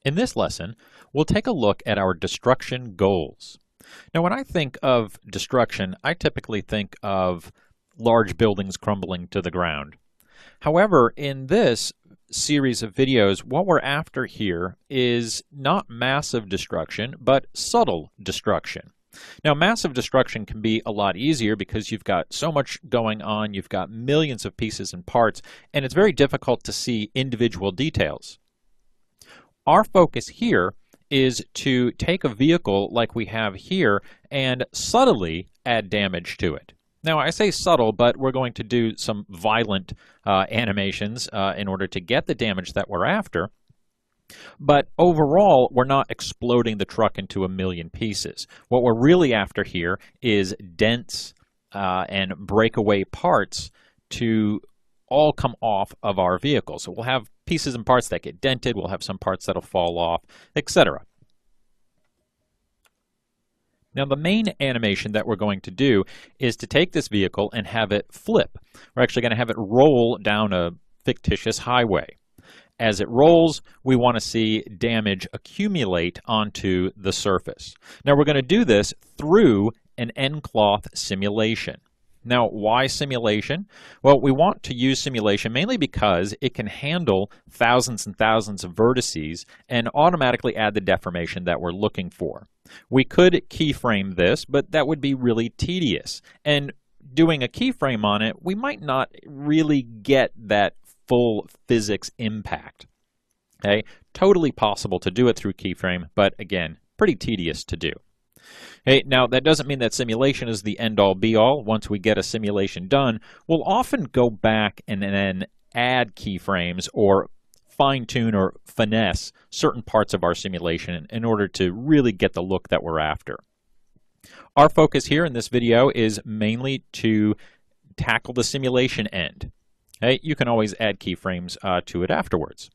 In this lesson, we'll take a look at our destruction goals. Now, when I think of destruction, I typically think of large buildings crumbling to the ground. However, in this series of videos, what we're after here is not massive destruction, but subtle destruction. Now, massive destruction can be a lot easier because you've got so much going on, you've got millions of pieces and parts, and it's very difficult to see individual details. Our focus here is to take a vehicle like we have here and subtly add damage to it. Now, I say subtle, but we're going to do some violent animations in order to get the damage that we're after. But overall, we're not exploding the truck into a million pieces. What we're really after here is dents and breakaway parts to all come off of our vehicle. So we'll have pieces and parts that get dented, we'll have some parts that'll fall off, etc. Now, the main animation that we're going to do is to take this vehicle and have it flip. We're actually going to have it roll down a fictitious highway. As it rolls, we want to see damage accumulate onto the surface. Now, we're going to do this through an nCloth simulation. Now, why simulation? Well, we want to use simulation mainly because it can handle thousands and thousands of vertices and automatically add the deformation that we're looking for. We could keyframe this, but that would be really tedious. And doing a keyframe on it, we might not really get that full physics impact. Okay? Totally possible to do it through keyframe, but again, pretty tedious to do. Hey, now, that doesn't mean that simulation is the end-all, be-all. Once we get a simulation done, we'll often go back and then add keyframes or fine-tune or finesse certain parts of our simulation in order to really get the look that we're after. Our focus here in this video is mainly to tackle the simulation end. Okay? You can always add keyframes to it afterwards.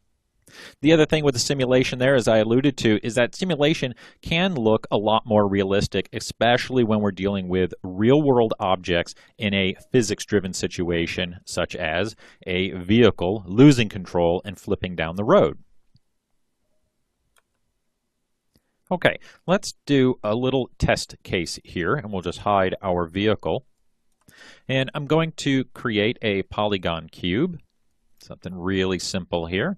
The other thing with the simulation there, as I alluded to, is that simulation can look a lot more realistic, especially when we're dealing with real-world objects in a physics-driven situation, such as a vehicle losing control and flipping down the road. Okay, let's do a little test case here, and we'll just hide our vehicle. And I'm going to create a polygon cube, something really simple here.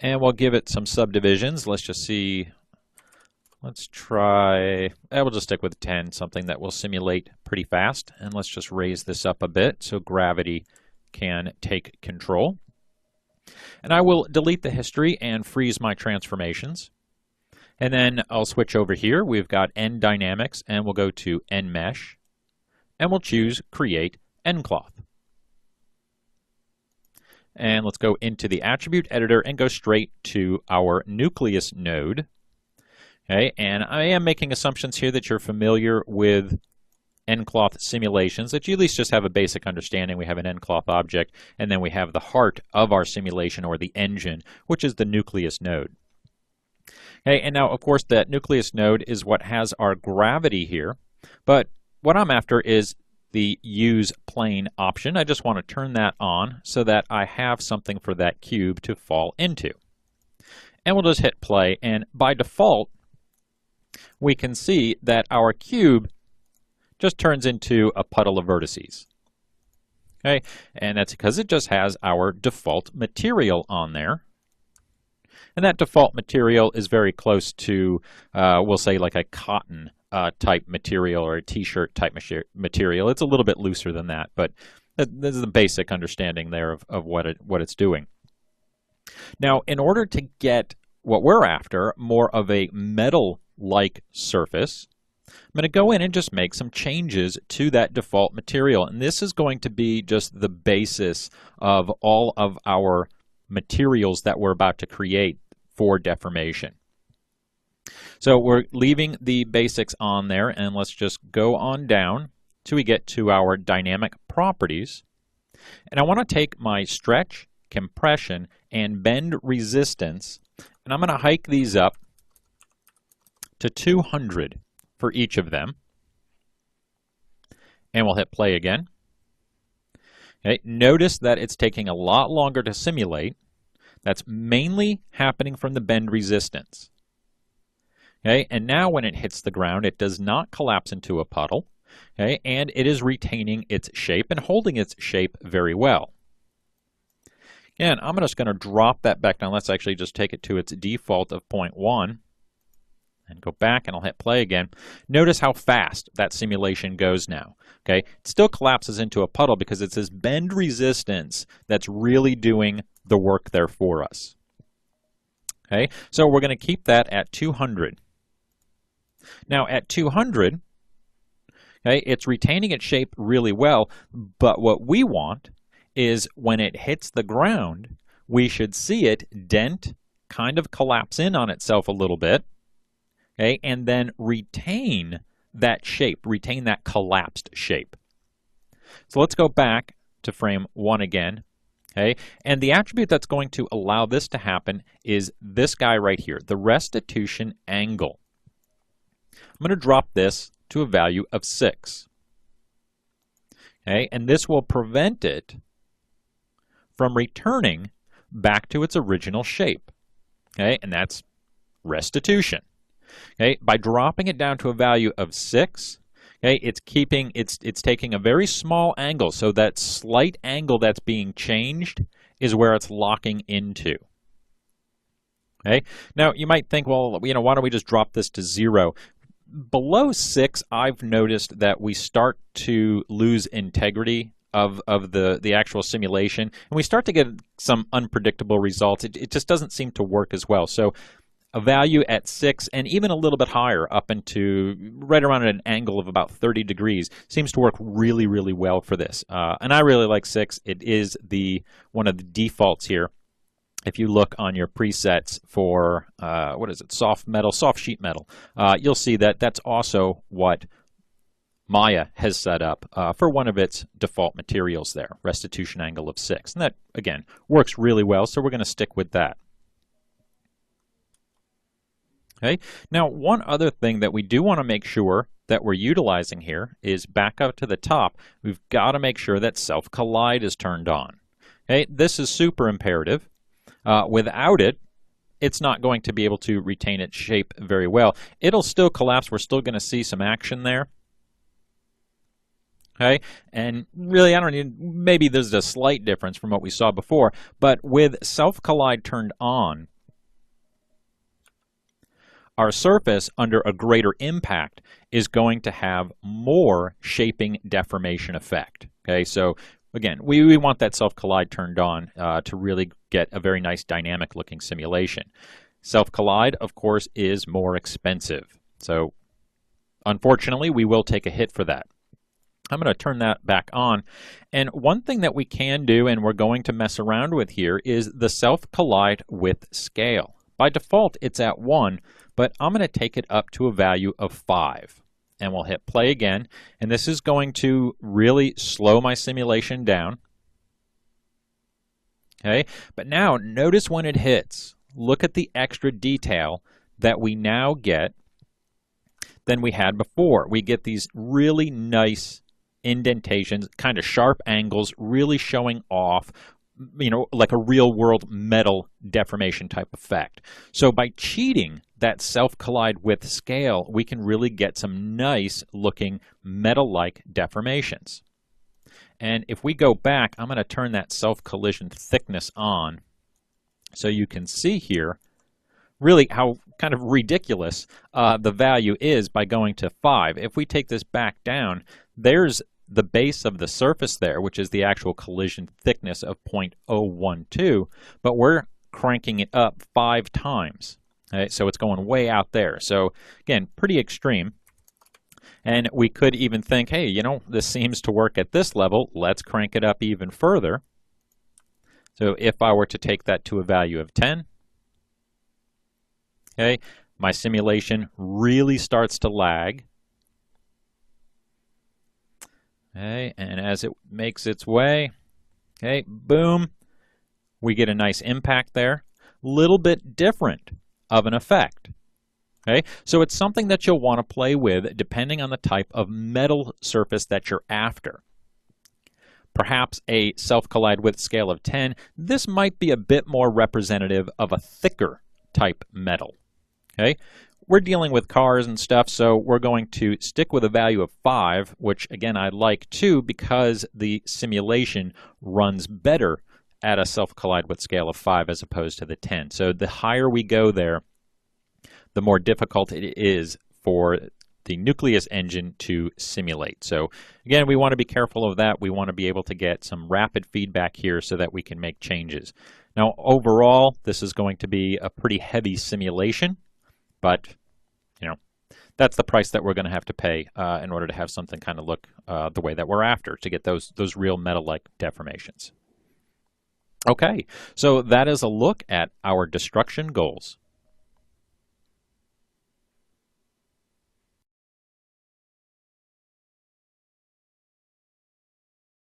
And we'll give it some subdivisions. Let's just see. Let's try, we'll just stick with 10, something that will simulate pretty fast. And let's just raise this up a bit so gravity can take control. And I will delete the history and freeze my transformations. And then I'll switch over here. We've got nDynamics, and we'll go to nMesh. And we'll choose Create nCloth. And let's go into the attribute editor and go straight to our nucleus node. Okay, and I am making assumptions here that you're familiar with nCloth simulations, that you at least just have a basic understanding. We have an nCloth object, and then we have the heart of our simulation, or the engine, which is the nucleus node. Okay, and now, of course, that nucleus node is what has our gravity here, but what I'm after is the Use Plane option. I just want to turn that on so that I have something for that cube to fall into. And we'll just hit play, and by default, we can see that our cube just turns into a puddle of vertices. Okay, and that's because it just has our default material on there. And that default material is very close to, we'll say, like a cotton type material or a t-shirt type material. It's a little bit looser than that, but this is the basic understanding there of what it's doing. Now, in order to get what we're after, more of a metal-like surface, I'm going to go in and just make some changes to that default material. And this is going to be just the basis of all of our materials that we're about to create for deformation. So we're leaving the basics on there, and let's just go on down till we get to our dynamic properties. And I want to take my stretch, compression, and bend resistance, and I'm going to hike these up to 200 for each of them. And we'll hit play again. Okay, notice that it's taking a lot longer to simulate. That's mainly happening from the bend resistance. Okay, and now when it hits the ground, it does not collapse into a puddle, okay, and it is retaining its shape and holding its shape very well. Again, I'm just going to drop that back down. Let's actually just take it to its default of 0.1 and go back, and I'll hit play again. Notice how fast that simulation goes now. Okay, it still collapses into a puddle because it's this bend resistance that's really doing the work there for us. Okay, so we're going to keep that at 200. Now at 200, okay, it's retaining its shape really well, but what we want is when it hits the ground, we should see it dent, kind of collapse in on itself a little bit, okay, and then retain that shape, retain that collapsed shape. So let's go back to frame 1 again, okay, and the attribute that's going to allow this to happen is this guy right here, the restitution angle. I'm going to drop this to a value of 6, okay, and this will prevent it from returning back to its original shape, okay, and that's restitution. Okay, by dropping it down to a value of 6, okay, it's taking a very small angle, so that slight angle that's being changed is where it's locking into. Okay, now you might think, well, why don't we just drop this to 0? Below 6, I've noticed that we start to lose integrity of the actual simulation, and we start to get some unpredictable results. It just doesn't seem to work as well. So a value at 6 and even a little bit higher up into right around an angle of about 30 degrees seems to work really, really well for this. And I really like 6. It is one of the defaults here. If you look on your presets for, what is it, soft sheet metal, you'll see that that's also what Maya has set up for one of its default materials there, restitution angle of 6. And that, again, works really well, so we're going to stick with that. Okay. Now, one other thing that we do want to make sure that we're utilizing here is back up to the top. We've got to make sure that self-collide is turned on. Okay. This is super imperative. Without it, it's not going to be able to retain its shape very well. It'll still collapse. We're still going to see some action there. Okay, and really, maybe there's a slight difference from what we saw before, but with self-collide turned on, our surface under a greater impact is going to have more shaping deformation effect. Okay, so again, we want that self-collide turned on to really get a very nice dynamic looking simulation. Self-collide, of course, is more expensive. So unfortunately, we will take a hit for that. I'm going to turn that back on. And one thing that we can do, and we're going to mess around with here, is the self-collide with scale. By default, it's at 1, but I'm going to take it up to a value of 5. And we'll hit play again. And this is going to really slow my simulation down. Okay, but now notice when it hits. Look at the extra detail that we now get than we had before. We get these really nice indentations, kind of sharp angles, really showing off, like a real world metal deformation type effect. So by cheating that self-collide with scale, we can really get some nice looking metal-like deformations. And if we go back, I'm going to turn that self-collision thickness on so you can see here really how kind of ridiculous the value is by going to 5. If we take this back down, there's the base of the surface there, which is the actual collision thickness of 0.012, but we're cranking it up 5 times. Okay, so it's going way out there. So again, pretty extreme. And we could even think, hey, this seems to work at this level. Let's crank it up even further. So if I were to take that to a value of 10, okay, my simulation really starts to lag. Okay, and as it makes its way, okay, boom, we get a nice impact there. Little bit different of an effect. Okay, so it's something that you'll want to play with depending on the type of metal surface that you're after. perhaps a self-collide width scale of 10, this might be a bit more representative of a thicker type metal. Okay, we're dealing with cars and stuff, so we're going to stick with a value of 5, which again I like too because the simulation runs better at a self-collide width scale of 5 as opposed to the 10. So the higher we go there, the more difficult it is for the Nucleus engine to simulate. So again, we want to be careful of that. We want to be able to get some rapid feedback here so that we can make changes. Now overall, this is going to be a pretty heavy simulation, but you know, that's the price that we're going to have to pay in order to have something kind of look the way that we're after, to get those real metal-like deformations. Okay, so that is a look at our destruction goals.